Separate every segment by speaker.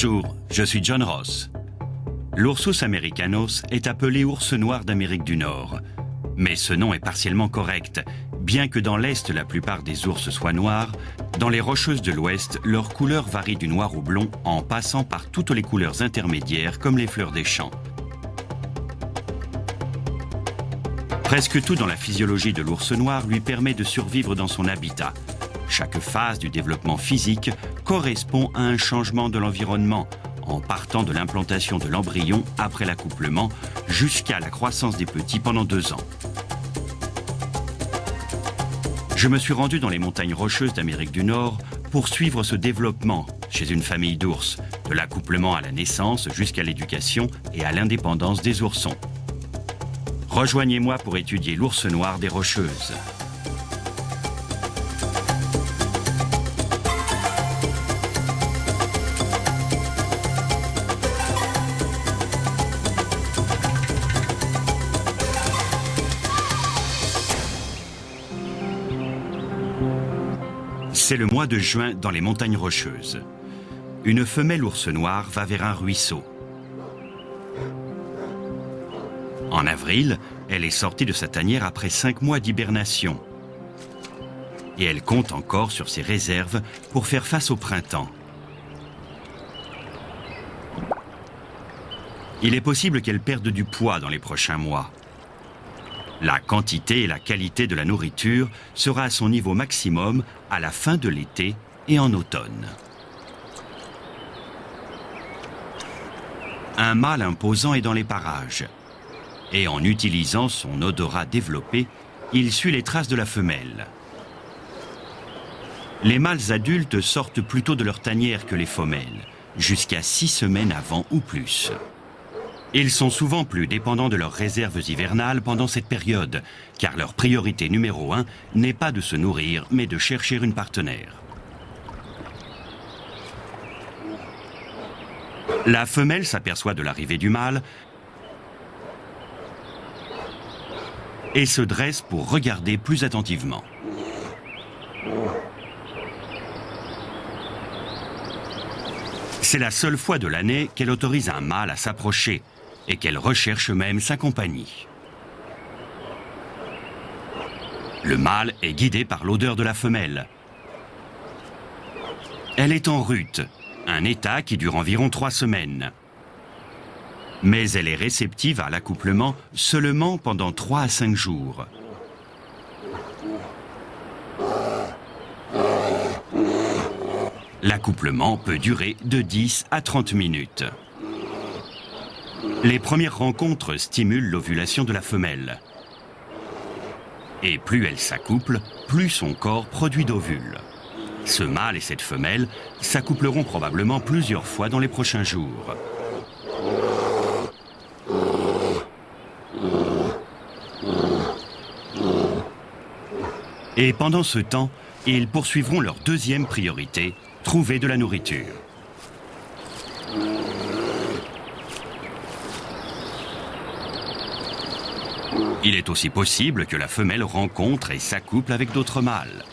Speaker 1: Bonjour, je suis John Ross. L'Ursus americanus est appelé ours noir d'Amérique du Nord. Mais ce nom est partiellement correct. Bien que dans l'Est la plupart des ours soient noirs, dans les Rocheuses de l'Ouest, leur couleur varie du noir au blond en passant par toutes les couleurs intermédiaires comme les fleurs des champs. Presque tout dans la physiologie de l'ours noir lui permet de survivre dans son habitat. Chaque phase du développement physique correspond à un changement de l'environnement, en partant de l'implantation de l'embryon après l'accouplement jusqu'à la croissance des petits pendant 2 ans. Je me suis rendu dans les montagnes rocheuses d'Amérique du Nord pour suivre ce développement chez une famille d'ours, de l'accouplement à la naissance jusqu'à l'éducation et à l'indépendance des oursons. Rejoignez-moi pour étudier l'ours noir des Rocheuses. C'est le mois de juin dans les montagnes rocheuses. Une femelle ours noir va vers un ruisseau. En avril, elle est sortie de sa tanière après 5 mois d'hibernation. Et elle compte encore sur ses réserves pour faire face au printemps. Il est possible qu'elle perde du poids dans les prochains mois. La quantité et la qualité de la nourriture sera à son niveau maximum à la fin de l'été et en automne. Un mâle imposant est dans les parages. Et en utilisant son odorat développé, il suit les traces de la femelle. Les mâles adultes sortent plus tôt de leur tanière que les femelles, jusqu'à 6 semaines avant ou plus. Ils sont souvent plus dépendants de leurs réserves hivernales pendant cette période, car leur priorité numéro 1 n'est pas de se nourrir, mais de chercher une partenaire. La femelle s'aperçoit de l'arrivée du mâle et se dresse pour regarder plus attentivement. C'est la seule fois de l'année qu'elle autorise un mâle à s'approcher et qu'elle recherche même sa compagnie. Le mâle est guidé par l'odeur de la femelle. Elle est en rut, un état qui dure environ 3 semaines. Mais elle est réceptive à l'accouplement seulement pendant 3 à 5 jours. L'accouplement peut durer de 10 à 30 minutes. Les premières rencontres stimulent l'ovulation de la femelle. Et plus elle s'accouple, plus son corps produit d'ovules. Ce mâle et cette femelle s'accoupleront probablement plusieurs fois dans les prochains jours. Et pendant ce temps, ils poursuivront leur deuxième priorité, trouver de la nourriture. Il est aussi possible que la femelle rencontre et s'accouple avec d'autres mâles.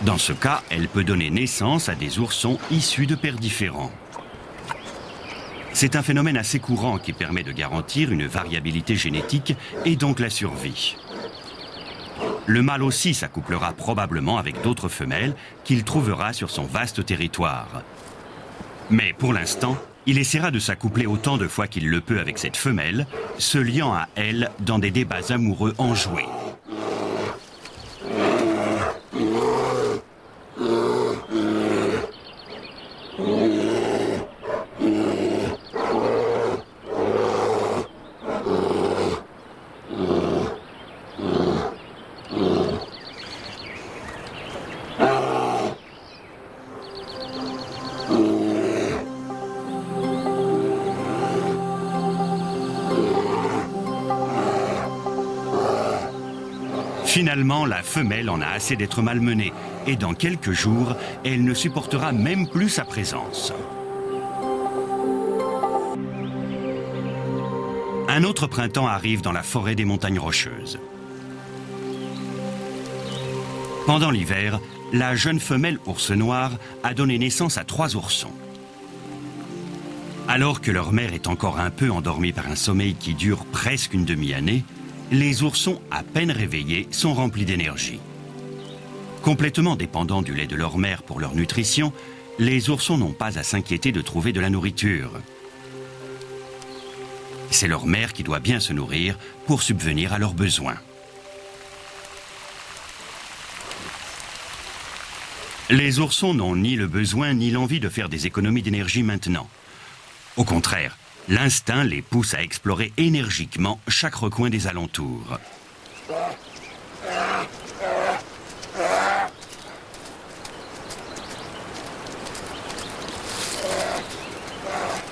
Speaker 1: Dans ce cas, elle peut donner naissance à des oursons issus de pères différents. C'est un phénomène assez courant qui permet de garantir une variabilité génétique et donc la survie. Le mâle aussi s'accouplera probablement avec d'autres femelles qu'il trouvera sur son vaste territoire. Mais pour l'instant, il essaiera de s'accoupler autant de fois qu'il le peut avec cette femelle, se liant à elle dans des débats amoureux enjoués. Finalement, la femelle en a assez d'être malmenée et dans quelques jours, elle ne supportera même plus sa présence. Un autre printemps arrive dans la forêt des montagnes rocheuses. Pendant l'hiver, la jeune femelle ours noir a donné naissance à 3 oursons. Alors que leur mère est encore un peu endormie par un sommeil qui dure presque une demi-année, les oursons, à peine réveillés, sont remplis d'énergie. Complètement dépendants du lait de leur mère pour leur nutrition, les oursons n'ont pas à s'inquiéter de trouver de la nourriture. C'est leur mère qui doit bien se nourrir pour subvenir à leurs besoins. Les oursons n'ont ni le besoin ni l'envie de faire des économies d'énergie maintenant. Au contraire, l'instinct les pousse à explorer énergiquement chaque recoin des alentours.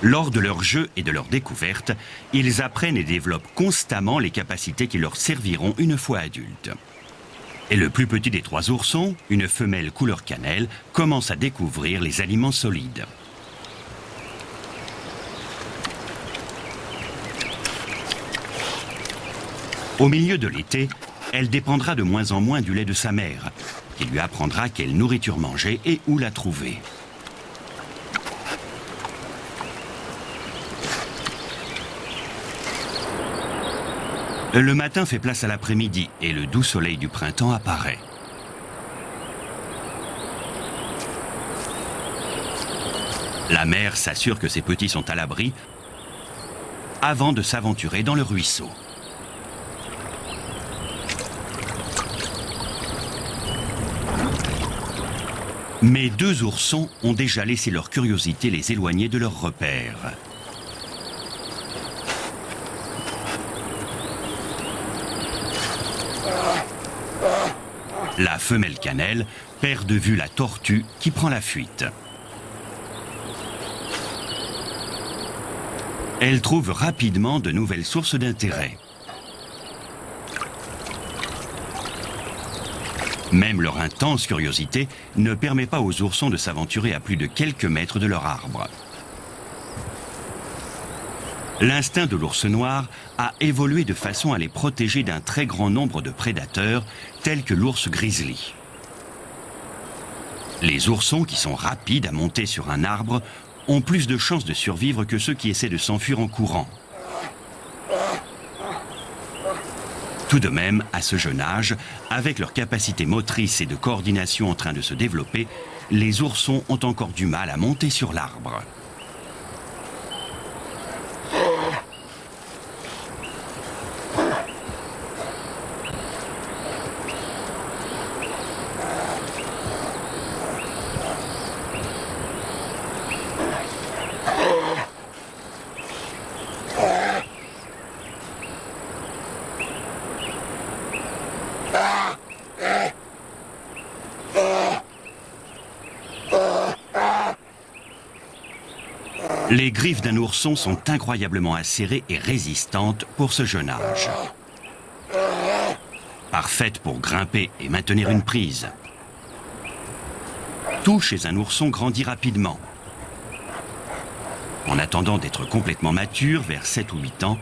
Speaker 1: Lors de leur jeu et de leur découverte, ils apprennent et développent constamment les capacités qui leur serviront une fois adultes. Et le plus petit des 3 oursons, une femelle couleur cannelle, commence à découvrir les aliments solides. Au milieu de l'été, elle dépendra de moins en moins du lait de sa mère, qui lui apprendra quelle nourriture manger et où la trouver. Le matin fait place à l'après-midi et le doux soleil du printemps apparaît. La mère s'assure que ses petits sont à l'abri avant de s'aventurer dans le ruisseau. Mais 2 oursons ont déjà laissé leur curiosité les éloigner de leurs repères. La femelle cannelle perd de vue la tortue qui prend la fuite. Elle trouve rapidement de nouvelles sources d'intérêt. Même leur intense curiosité ne permet pas aux oursons de s'aventurer à plus de quelques mètres de leur arbre. L'instinct de l'ours noir a évolué de façon à les protéger d'un très grand nombre de prédateurs, tels que l'ours grizzly. Les oursons, qui sont rapides à monter sur un arbre, ont plus de chances de survivre que ceux qui essaient de s'enfuir en courant. Tout de même, à ce jeune âge, avec leur capacité motrice et de coordination en train de se développer, les oursons ont encore du mal à monter sur l'arbre. Les griffes d'un ourson sont incroyablement acérées et résistantes pour ce jeune âge. Parfaites pour grimper et maintenir une prise. Tout chez un ourson grandit rapidement. En attendant d'être complètement matures, vers 7 ou 8 ans,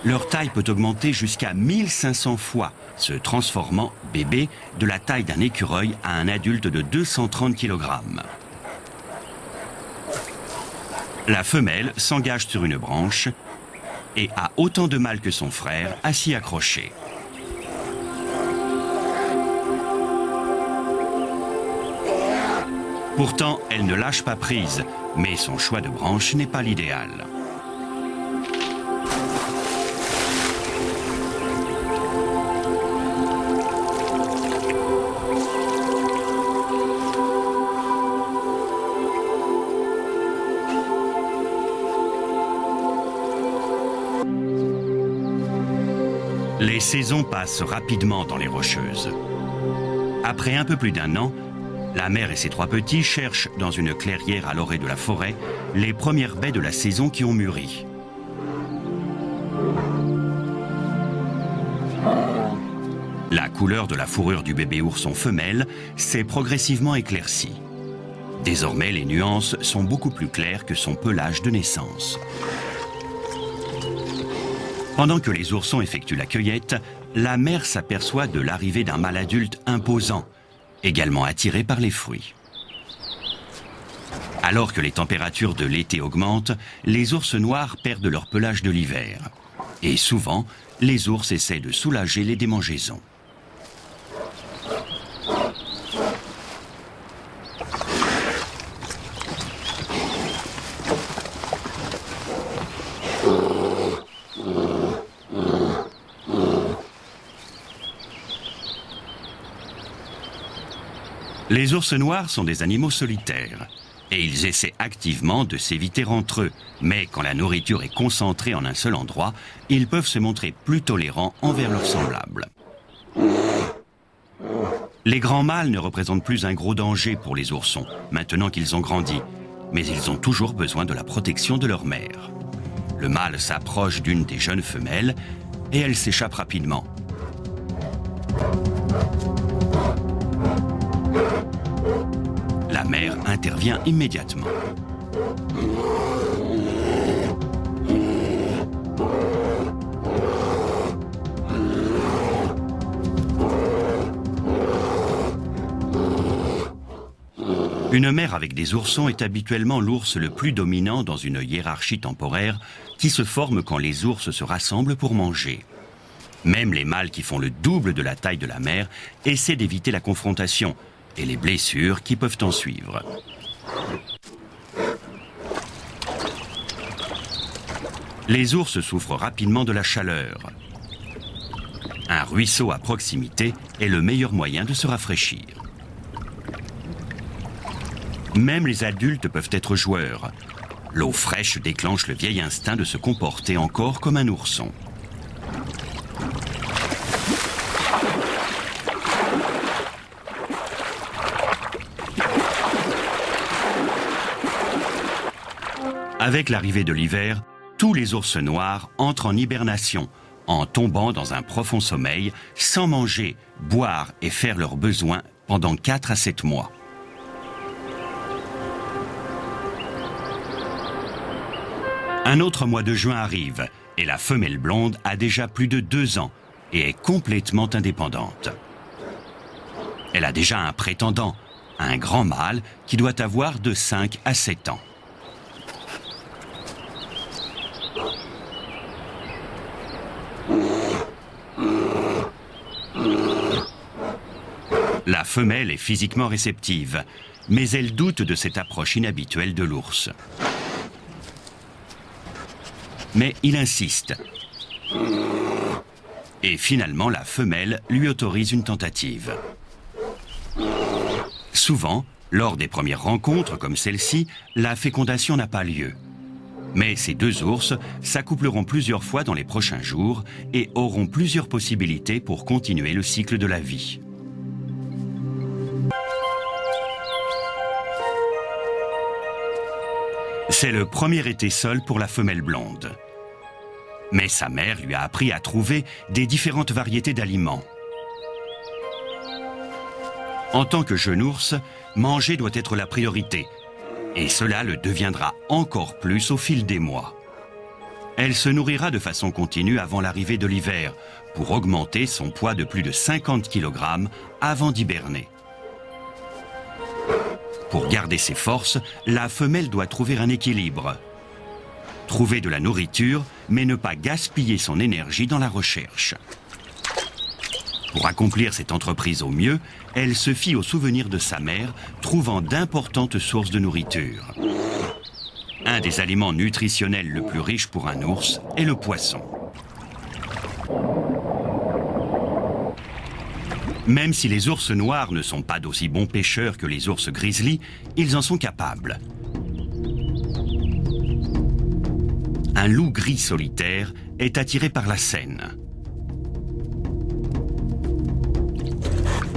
Speaker 1: leur taille peut augmenter jusqu'à 1500 fois, se transformant, bébé, de la taille d'un écureuil à un adulte de 230 kg. La femelle s'engage sur une branche et a autant de mal que son frère à s'y accrocher. Pourtant, elle ne lâche pas prise, mais son choix de branche n'est pas l'idéal. Les saisons passent rapidement dans les Rocheuses. Après un peu plus d'1 an, la mère et ses 3 petits cherchent dans une clairière à l'orée de la forêt les premières baies de la saison qui ont mûri. La couleur de la fourrure du bébé ourson femelle s'est progressivement éclaircie. Désormais, les nuances sont beaucoup plus claires que son pelage de naissance. Pendant que les oursons effectuent la cueillette, la mère s'aperçoit de l'arrivée d'un mâle adulte imposant, également attirés par les fruits. Alors que les températures de l'été augmentent, les ours noirs perdent leur pelage de l'hiver. Et souvent, les ours essaient de soulager les démangeaisons. Les ours noirs sont des animaux solitaires et ils essaient activement de s'éviter entre eux. Mais quand la nourriture est concentrée en un seul endroit, ils peuvent se montrer plus tolérants envers leurs semblables. Les grands mâles ne représentent plus un gros danger pour les oursons, maintenant qu'ils ont grandi. Mais ils ont toujours besoin de la protection de leur mère. Le mâle s'approche d'une des jeunes femelles et elle s'échappe rapidement. La mère intervient immédiatement. Une mère avec des oursons est habituellement l'ours le plus dominant dans une hiérarchie temporaire qui se forme quand les ours se rassemblent pour manger. Même les mâles qui font le double de la taille de la mère essaient d'éviter la confrontation et les blessures qui peuvent en suivre. Les ours souffrent rapidement de la chaleur. Un ruisseau à proximité est le meilleur moyen de se rafraîchir. Même les adultes peuvent être joueurs. L'eau fraîche déclenche le vieil instinct de se comporter encore comme un ourson. Avec l'arrivée de l'hiver, tous les ours noirs entrent en hibernation, en tombant dans un profond sommeil, sans manger, boire et faire leurs besoins pendant 4 à 7 mois. Un autre mois de juin arrive et la femelle blonde a déjà plus de 2 ans et est complètement indépendante. Elle a déjà un prétendant, un grand mâle qui doit avoir de 5 à 7 ans. La femelle est physiquement réceptive, mais elle doute de cette approche inhabituelle de l'ours. Mais il insiste. Et finalement, la femelle lui autorise une tentative. Souvent, lors des premières rencontres comme celle-ci, la fécondation n'a pas lieu. Mais ces 2 ours s'accoupleront plusieurs fois dans les prochains jours et auront plusieurs possibilités pour continuer le cycle de la vie. C'est le premier été seul pour la femelle blonde. Mais sa mère lui a appris à trouver des différentes variétés d'aliments. En tant que jeune ours, manger doit être la priorité. Et cela le deviendra encore plus au fil des mois. Elle se nourrira de façon continue avant l'arrivée de l'hiver, pour augmenter son poids de plus de 50 kg avant d'hiberner. Pour garder ses forces, la femelle doit trouver un équilibre. Trouver de la nourriture, mais ne pas gaspiller son énergie dans la recherche. Pour accomplir cette entreprise au mieux, elle se fie aux souvenirs de sa mère, trouvant d'importantes sources de nourriture. Un des aliments nutritionnels le plus riche pour un ours est le poisson. Même si les ours noirs ne sont pas d'aussi bons pêcheurs que les ours grizzly, ils en sont capables. Un loup gris solitaire est attiré par la Seine.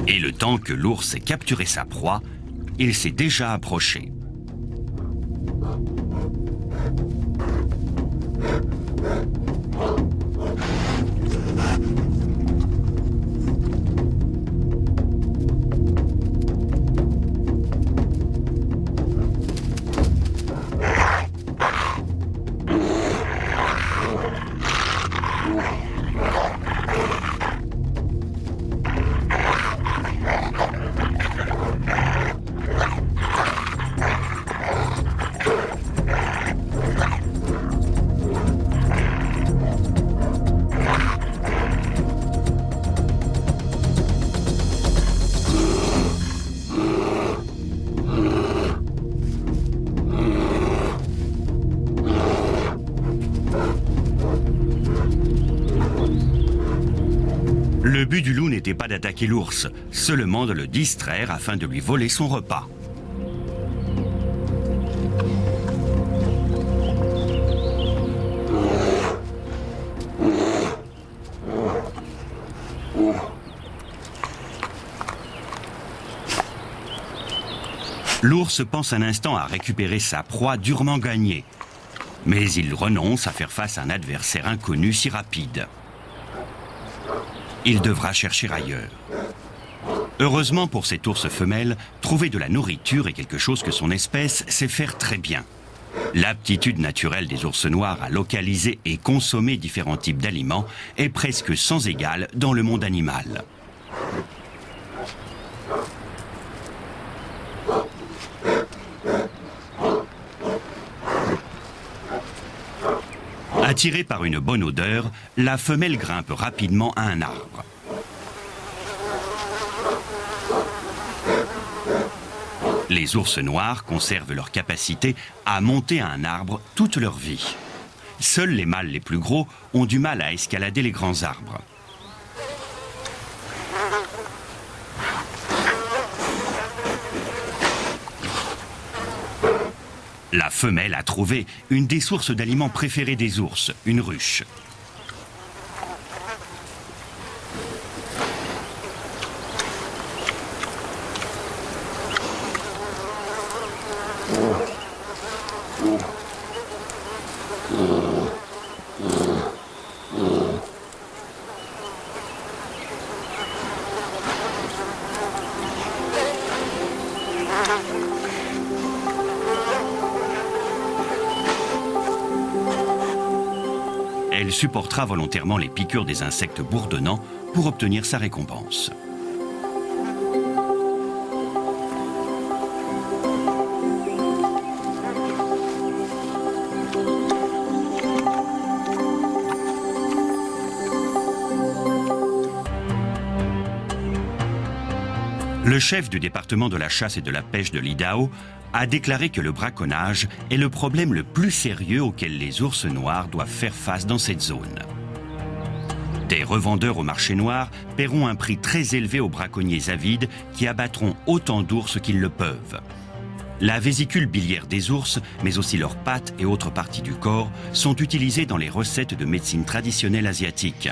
Speaker 1: Et le temps que l'ours ait capturé sa proie, il s'est déjà approché. n'était pas d'attaquer l'ours, seulement de le distraire afin de lui voler son repas. L'ours pense un instant à récupérer sa proie durement gagnée. Mais il renonce à faire face à un adversaire inconnu si rapide. Il devra chercher ailleurs. Heureusement pour cet ours femelle, trouver de la nourriture est quelque chose que son espèce sait faire très bien. L'aptitude naturelle des ours noirs à localiser et consommer différents types d'aliments est presque sans égale dans le monde animal. Attirée par une bonne odeur, la femelle grimpe rapidement à un arbre. Les ours noirs conservent leur capacité à monter à un arbre toute leur vie. Seuls les mâles les plus gros ont du mal à escalader les grands arbres. La femelle a trouvé une des sources d'aliments préférées des ours, une ruche. Elle supportera volontairement les piqûres des insectes bourdonnants pour obtenir sa récompense. Le chef du département de la chasse et de la pêche de l'Idaho a déclaré que le braconnage est le problème le plus sérieux auquel les ours noirs doivent faire face dans cette zone. Des revendeurs au marché noir paieront un prix très élevé aux braconniers avides qui abattront autant d'ours qu'ils le peuvent. La vésicule biliaire des ours, mais aussi leurs pattes et autres parties du corps, sont utilisées dans les recettes de médecine traditionnelle asiatique.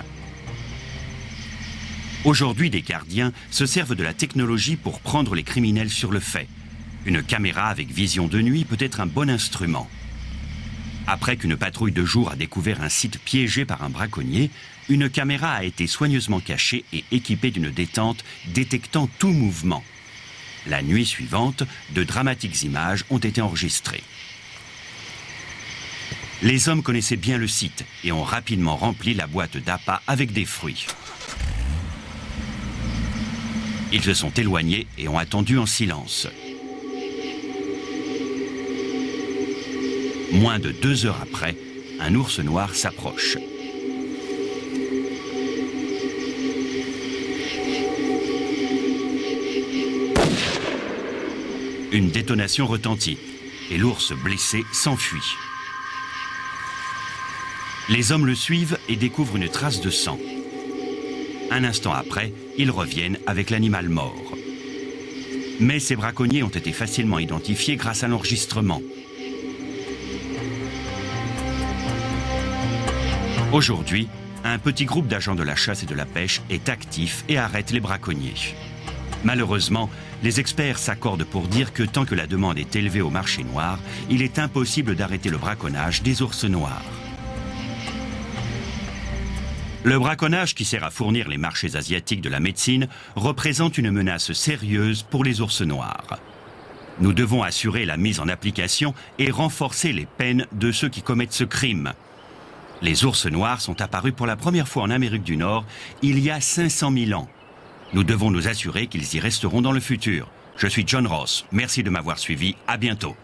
Speaker 1: Aujourd'hui, des gardiens se servent de la technologie pour prendre les criminels sur le fait. Une caméra avec vision de nuit peut être un bon instrument. Après qu'une patrouille de jour a découvert un site piégé par un braconnier, une caméra a été soigneusement cachée et équipée d'une détente détectant tout mouvement. La nuit suivante, de dramatiques images ont été enregistrées. Les hommes connaissaient bien le site et ont rapidement rempli la boîte d'appât avec des fruits. Ils se sont éloignés et ont attendu en silence. Moins de 2 heures après, un ours noir s'approche. Une détonation retentit et l'ours blessé s'enfuit. Les hommes le suivent et découvrent une trace de sang. Un instant après, ils reviennent avec l'animal mort. Mais ces braconniers ont été facilement identifiés grâce à l'enregistrement. Aujourd'hui, un petit groupe d'agents de la chasse et de la pêche est actif et arrête les braconniers. Malheureusement, les experts s'accordent pour dire que tant que la demande est élevée au marché noir, il est impossible d'arrêter le braconnage des ours noirs. Le braconnage, qui sert à fournir les marchés asiatiques de la médecine, représente une menace sérieuse pour les ours noirs. Nous devons assurer la mise en application et renforcer les peines de ceux qui commettent ce crime. Les ours noirs sont apparus pour la première fois en Amérique du Nord il y a 500 000 ans. Nous devons nous assurer qu'ils y resteront dans le futur. Je suis John Ross. Merci de m'avoir suivi. À bientôt.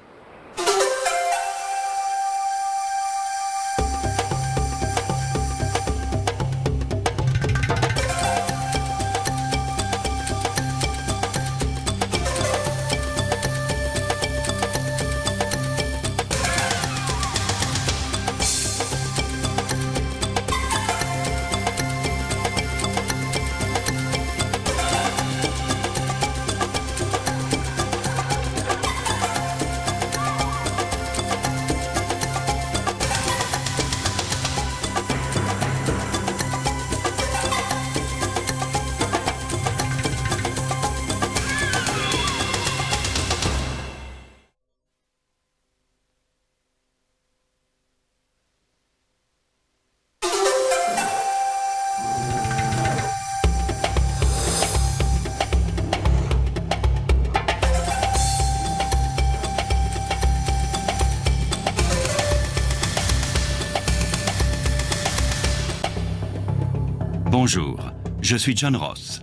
Speaker 1: Bonjour, je suis John Ross.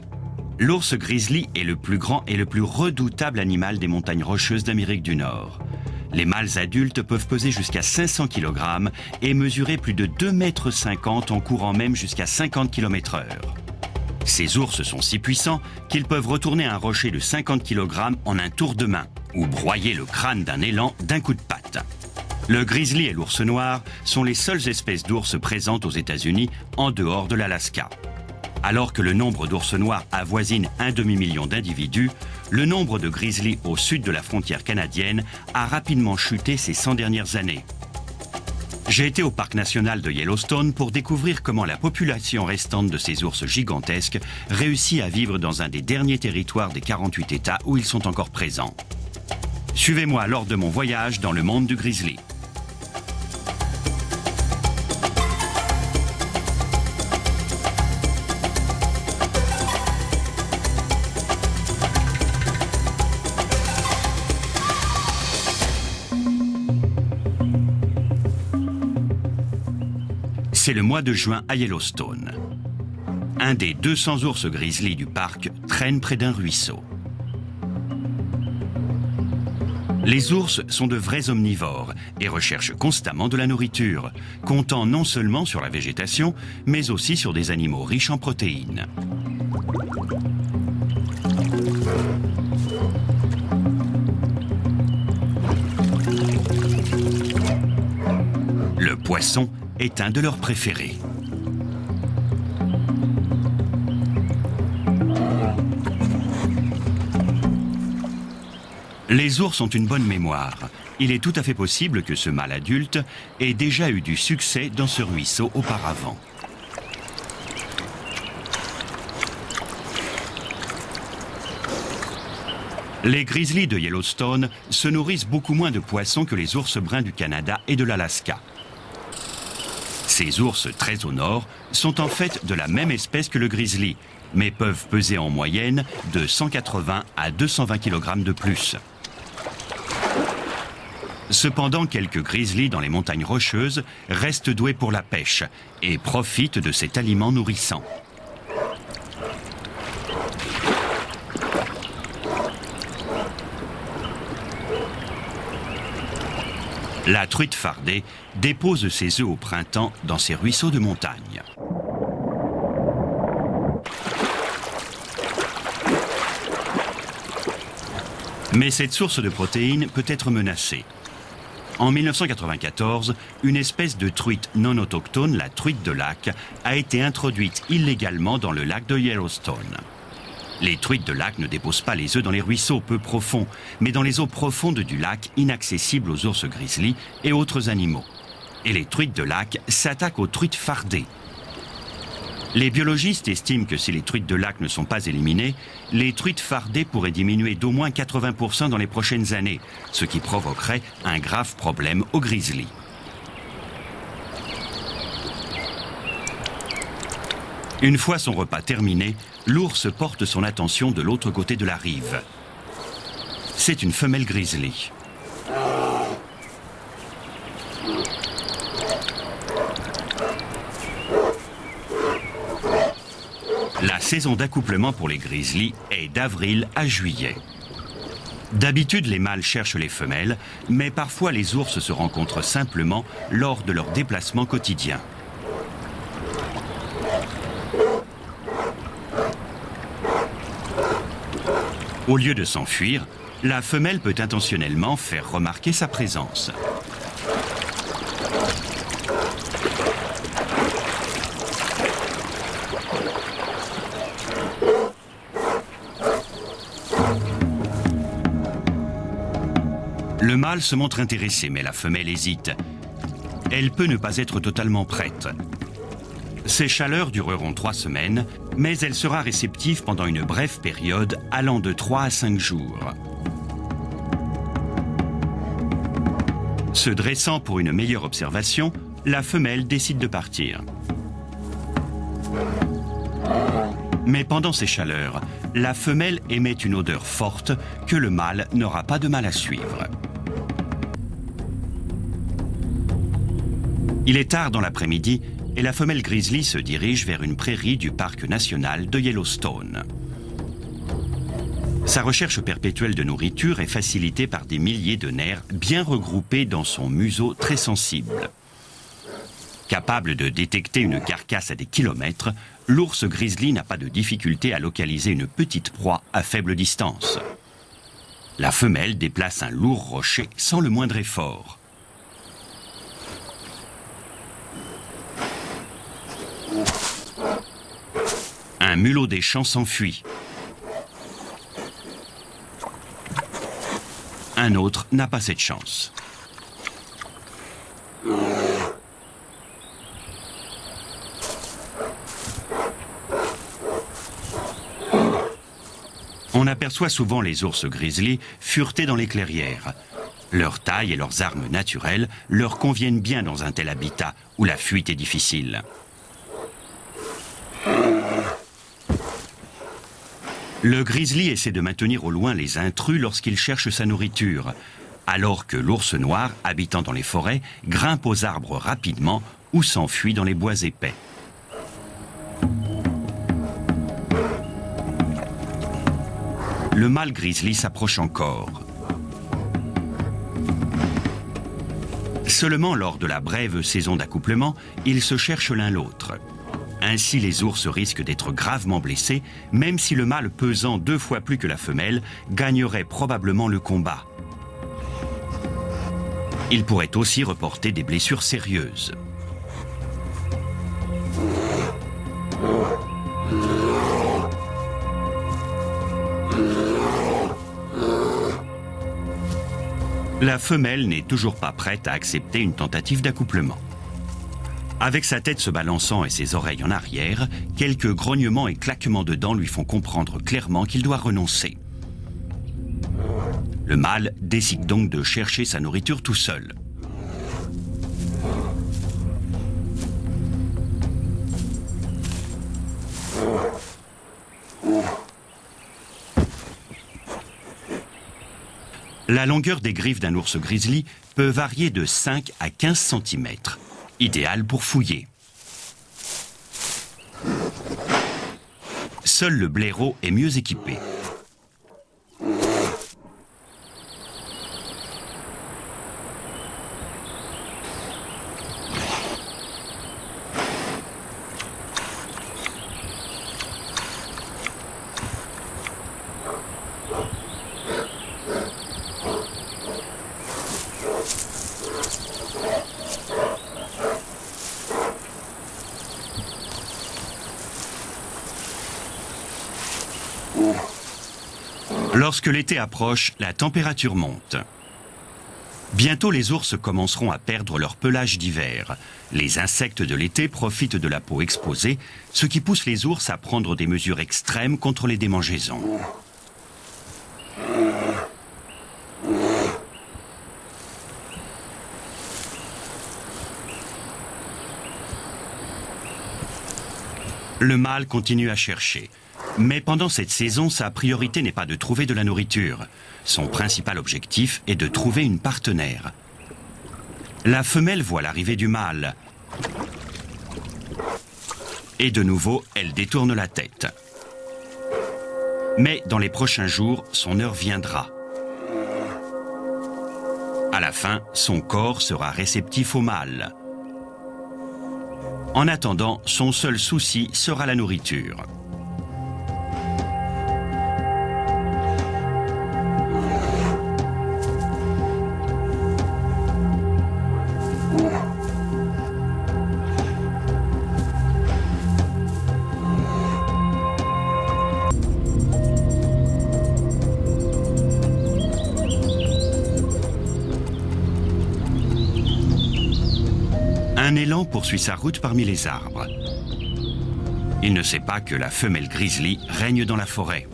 Speaker 1: L'ours grizzly est le plus grand et le plus redoutable animal des montagnes rocheuses d'Amérique du Nord. Les mâles adultes peuvent peser jusqu'à 500 kg et mesurer plus de 2,50 m en courant même jusqu'à 50 km/h. Ces ours sont si puissants qu'ils peuvent retourner un rocher de 50 kg en un tour de main ou broyer le crâne d'un élan d'un coup de patte. Le grizzly et l'ours noir sont les seules espèces d'ours présentes aux États-Unis en dehors de l'Alaska. Alors que le nombre d'ours noirs avoisine 1 demi-million d'individus, le nombre de grizzlies au sud de la frontière canadienne a rapidement chuté ces 100 dernières années. J'ai été au parc national de Yellowstone pour découvrir comment la population restante de ces ours gigantesques réussit à vivre dans un des derniers territoires des 48 États où ils sont encore présents. Suivez-moi lors de mon voyage dans le monde du grizzly. C'est le mois de juin à Yellowstone. Un des 200 ours grizzly du parc traîne près d'un ruisseau. Les ours sont de vrais omnivores et recherchent constamment de la nourriture, comptant non seulement sur la végétation, mais aussi sur des animaux riches en protéines. Le poisson est un de leurs préférés. Les ours ont une bonne mémoire. Il est tout à fait possible que ce mâle adulte ait déjà eu du succès dans ce ruisseau auparavant. Les grizzlies de Yellowstone se nourrissent beaucoup moins de poissons que les ours bruns du Canada et de l'Alaska. Ces ours très au nord sont en fait de la même espèce que le grizzly, mais peuvent peser en moyenne de 180 à 220 kg de plus. Cependant, quelques grizzlies dans les montagnes rocheuses restent doués pour la pêche et profitent de cet aliment nourrissant. La truite fardée dépose ses œufs au printemps dans ces ruisseaux de montagne. Mais cette source de protéines peut être menacée. En 1994, une espèce de truite non autochtone, la truite de lac, a été introduite illégalement dans le lac de Yellowstone. Les truites de lac ne déposent pas les œufs dans les ruisseaux peu profonds, mais dans les eaux profondes du lac inaccessibles aux ours grizzly et autres animaux. Et les truites de lac s'attaquent aux truites fardées. Les biologistes estiment que si les truites de lac ne sont pas éliminées, les truites fardées pourraient diminuer d'au moins 80% dans les prochaines années, ce qui provoquerait un grave problème aux grizzlies. Une fois son repas terminé, l'ours porte son attention de l'autre côté de la rive. C'est une femelle grizzly. La saison d'accouplement pour les grizzlies est d'avril à juillet. D'habitude, les mâles cherchent les femelles, mais parfois les ours se rencontrent simplement lors de leurs déplacements quotidiens. Au lieu de s'enfuir, la femelle peut intentionnellement faire remarquer sa présence. Le mâle se montre intéressé, mais la femelle hésite. Elle peut ne pas être totalement prête. Ces chaleurs dureront 3 semaines, mais elle sera réceptive pendant une brève période allant de 3 à 5 jours. Se dressant pour une meilleure observation, la femelle décide de partir. Mais pendant ces chaleurs, la femelle émet une odeur forte que le mâle n'aura pas de mal à suivre. Il est tard dans l'après-midi et la femelle grizzly se dirige vers une prairie du parc national de Yellowstone. Sa recherche perpétuelle de nourriture est facilitée par des milliers de nerfs bien regroupés dans son museau très sensible. Capable de détecter une carcasse à des kilomètres, l'ours grizzly n'a pas de difficulté à localiser une petite proie à faible distance. La femelle déplace un lourd rocher sans le moindre effort. Un mulot des champs s'enfuit. Un autre n'a pas cette chance. On aperçoit souvent les ours grizzly fureter dans les clairières. Leur taille et leurs armes naturelles leur conviennent bien dans un tel habitat où la fuite est difficile. Le grizzly essaie de maintenir au loin les intrus lorsqu'il cherche sa nourriture, alors que l'ours noir, habitant dans les forêts, grimpe aux arbres rapidement ou s'enfuit dans les bois épais. Le mâle grizzly s'approche encore. Seulement lors de la brève saison d'accouplement, ils se cherchent l'un l'autre. Ainsi, les ours risquent d'être gravement blessés, même si le mâle pesant 2 fois plus que la femelle gagnerait probablement le combat. Il pourrait aussi reporter des blessures sérieuses. La femelle n'est toujours pas prête à accepter une tentative d'accouplement. Avec sa tête se balançant et ses oreilles en arrière, quelques grognements et claquements de dents lui font comprendre clairement qu'il doit renoncer. Le mâle décide donc de chercher sa nourriture tout seul. La longueur des griffes d'un ours grizzly peut varier de 5 à 15 cm, idéal pour fouiller. Seul le blaireau est mieux équipé. Lorsque l'été approche, la température monte. Bientôt, les ours commenceront à perdre leur pelage d'hiver. Les insectes de l'été profitent de la peau exposée, ce qui pousse les ours à prendre des mesures extrêmes contre les démangeaisons. Le mâle continue à chercher. Mais pendant cette saison, sa priorité n'est pas de trouver de la nourriture. Son principal objectif est de trouver une partenaire. La femelle voit l'arrivée du mâle. Et de nouveau, elle détourne la tête. Mais dans les prochains jours, son heure viendra. À la fin, son corps sera réceptif au mâle. En attendant, son seul souci sera la nourriture. Un élan poursuit sa route parmi les arbres. Il ne sait pas que la femelle grizzly règne dans la forêt.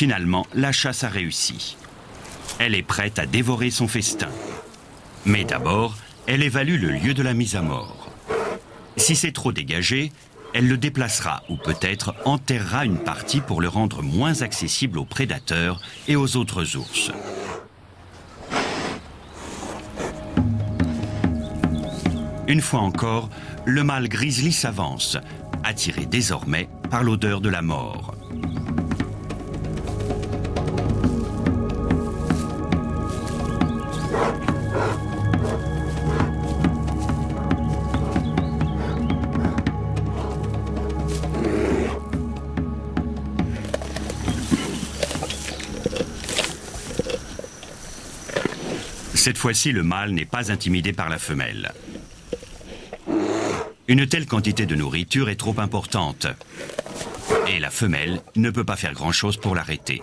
Speaker 1: Finalement, la chasse a réussi. Elle est prête à dévorer son festin. Mais d'abord, elle évalue le lieu de la mise à mort. Si c'est trop dégagé, elle le déplacera ou peut-être enterrera une partie pour le rendre moins accessible aux prédateurs et aux autres ours. Une fois encore, le mâle grizzly s'avance, attiré désormais par l'odeur de la mort. Cette fois-ci, le mâle n'est pas intimidé par la femelle. Une telle quantité de nourriture est trop importante. Et la femelle ne peut pas faire grand-chose pour l'arrêter.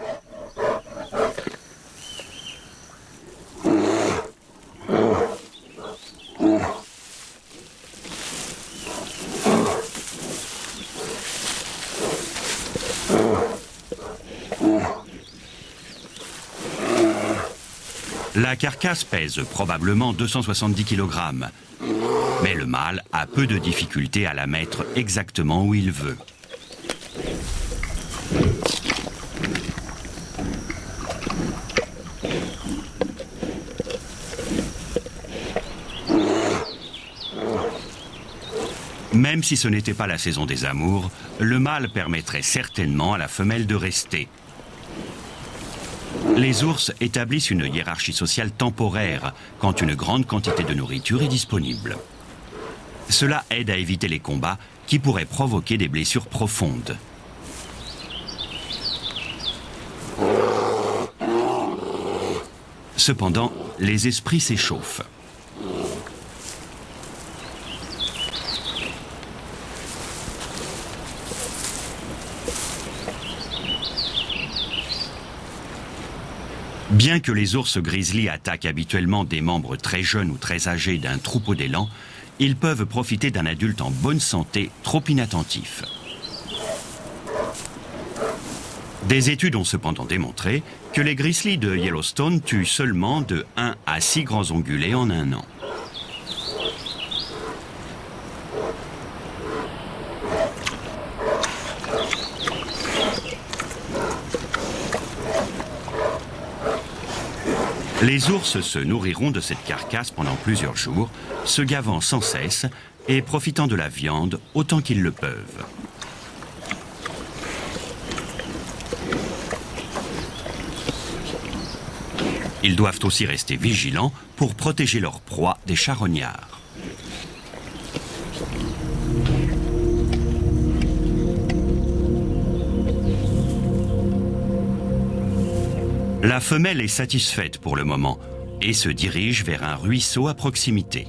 Speaker 1: La carcasse pèse probablement 270 kg, mais le mâle a peu de difficulté à la mettre exactement où il veut. Même si ce n'était pas la saison des amours, le mâle permettrait certainement à la femelle de rester. Les ours établissent une hiérarchie sociale temporaire quand une grande quantité de nourriture est disponible. Cela aide à éviter les combats qui pourraient provoquer des blessures profondes. Cependant, les esprits s'échauffent. Bien que les ours grizzly attaquent habituellement des membres très jeunes ou très âgés d'un troupeau d'élans, ils peuvent profiter d'un adulte en bonne santé trop inattentif. Des études ont cependant démontré que les grizzlies de Yellowstone tuent seulement de 1 à 6 grands ongulés en un an. Les ours se nourriront de cette carcasse pendant plusieurs jours, se gavant sans cesse et profitant de la viande autant qu'ils le peuvent. Ils doivent aussi rester vigilants pour protéger leur proie des charognards. La femelle est satisfaite pour le moment et se dirige vers un ruisseau à proximité.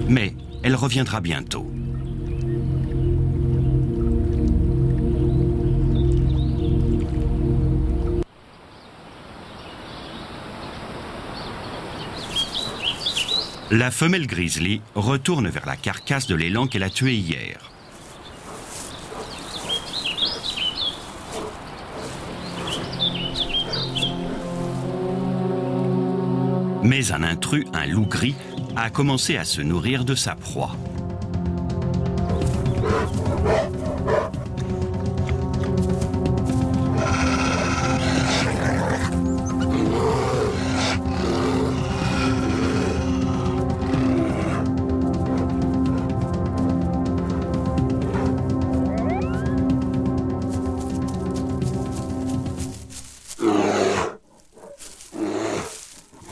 Speaker 1: Mais elle reviendra bientôt. La femelle grizzly retourne vers la carcasse de l'élan qu'elle a tué hier. Mais un intrus, un loup gris, a commencé à se nourrir de sa proie.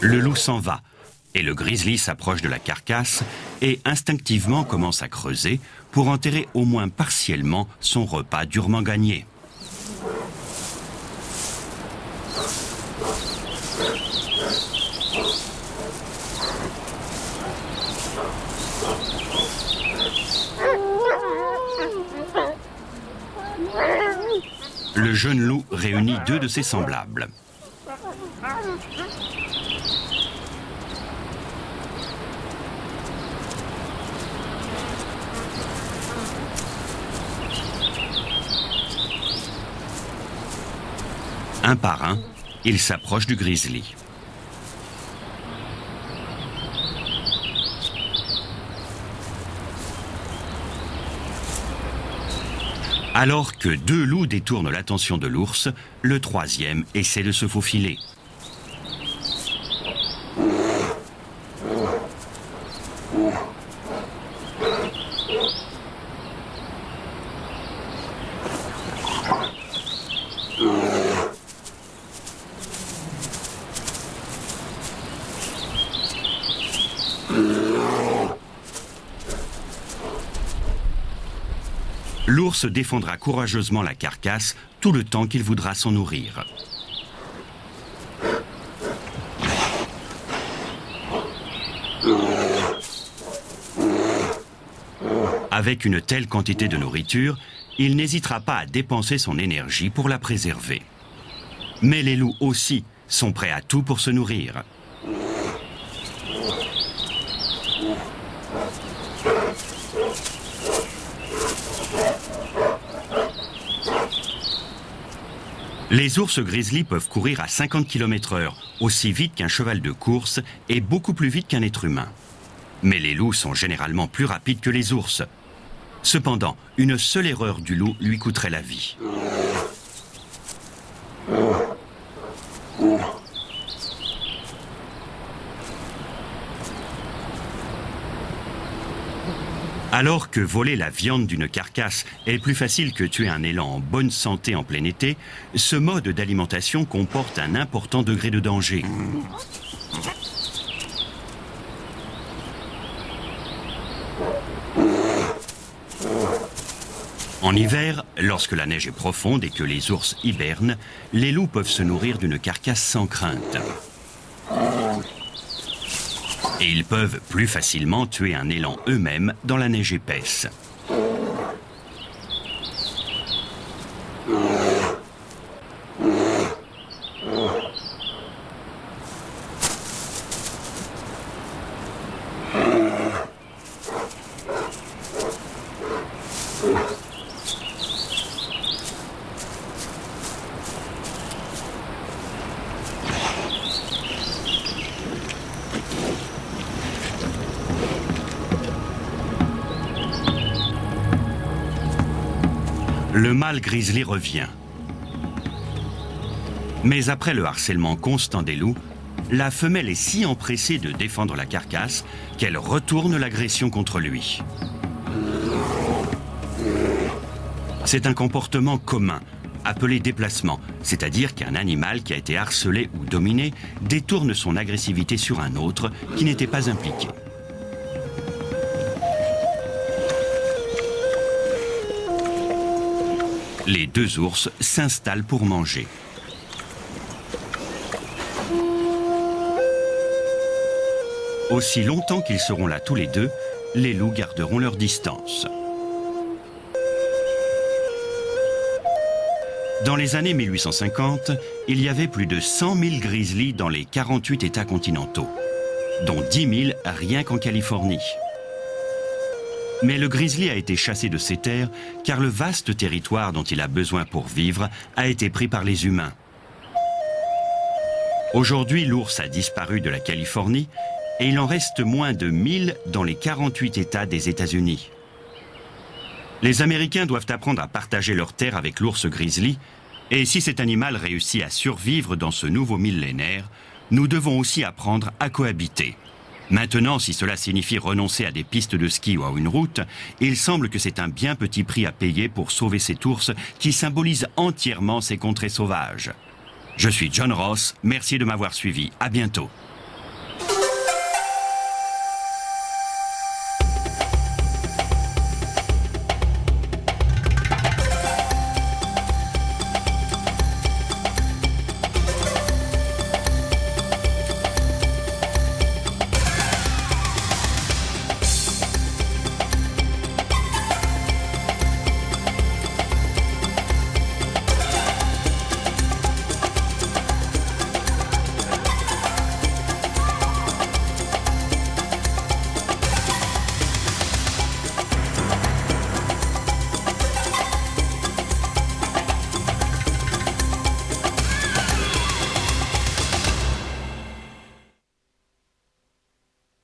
Speaker 1: Le loup s'en va et le grizzly s'approche de la carcasse et instinctivement commence à creuser pour enterrer au moins partiellement son repas durement gagné. Le jeune loup réunit 2 de ses semblables. Un par un, ils s'approchent du grizzly. Alors que 2 loups détournent l'attention de l'ours, le 3e essaie de se faufiler. L'ours défendra courageusement la carcasse tout le temps qu'il voudra s'en nourrir. Avec une telle quantité de nourriture, il n'hésitera pas à dépenser son énergie pour la préserver. Mais les loups aussi sont prêts à tout pour se nourrir. Les ours grizzly peuvent courir à 50 km/h, aussi vite qu'un cheval de course et beaucoup plus vite qu'un être humain. Mais les loups sont généralement plus rapides que les ours. Cependant, une seule erreur du loup lui coûterait la vie. Alors que voler la viande d'une carcasse est plus facile que tuer un élan en bonne santé en plein été, ce mode d'alimentation comporte un important degré de danger. En hiver, lorsque la neige est profonde et que les ours hibernent, les loups peuvent se nourrir d'une carcasse sans crainte. Et ils peuvent plus facilement tuer un élan eux-mêmes dans la neige épaisse. Le mâle grizzly revient. Mais après le harcèlement constant des loups, la femelle est si empressée de défendre la carcasse qu'elle retourne l'agression contre lui. C'est un comportement commun, appelé déplacement, c'est-à-dire qu'un animal qui a été harcelé ou dominé détourne son agressivité sur un autre qui n'était pas impliqué. Les 2 ours s'installent pour manger. Aussi longtemps qu'ils seront là tous les deux, les loups garderont leur distance. Dans les années 1850, il y avait plus de 100 000 grizzlies dans les 48 États continentaux, dont 10 000 rien qu'en Californie. Mais le grizzly a été chassé de ses terres car le vaste territoire dont il a besoin pour vivre a été pris par les humains. Aujourd'hui, l'ours a disparu de la Californie et il en reste moins de 1000 dans les 48 États des États-Unis. Les Américains doivent apprendre à partager leurs terres avec l'ours grizzly, et si cet animal réussit à survivre dans ce nouveau millénaire, nous devons aussi apprendre à cohabiter. Maintenant, si cela signifie renoncer à des pistes de ski ou à une route, il semble que c'est un bien petit prix à payer pour sauver cet ours qui symbolise entièrement ces contrées sauvages. Je suis John Ross, merci de m'avoir suivi, à bientôt.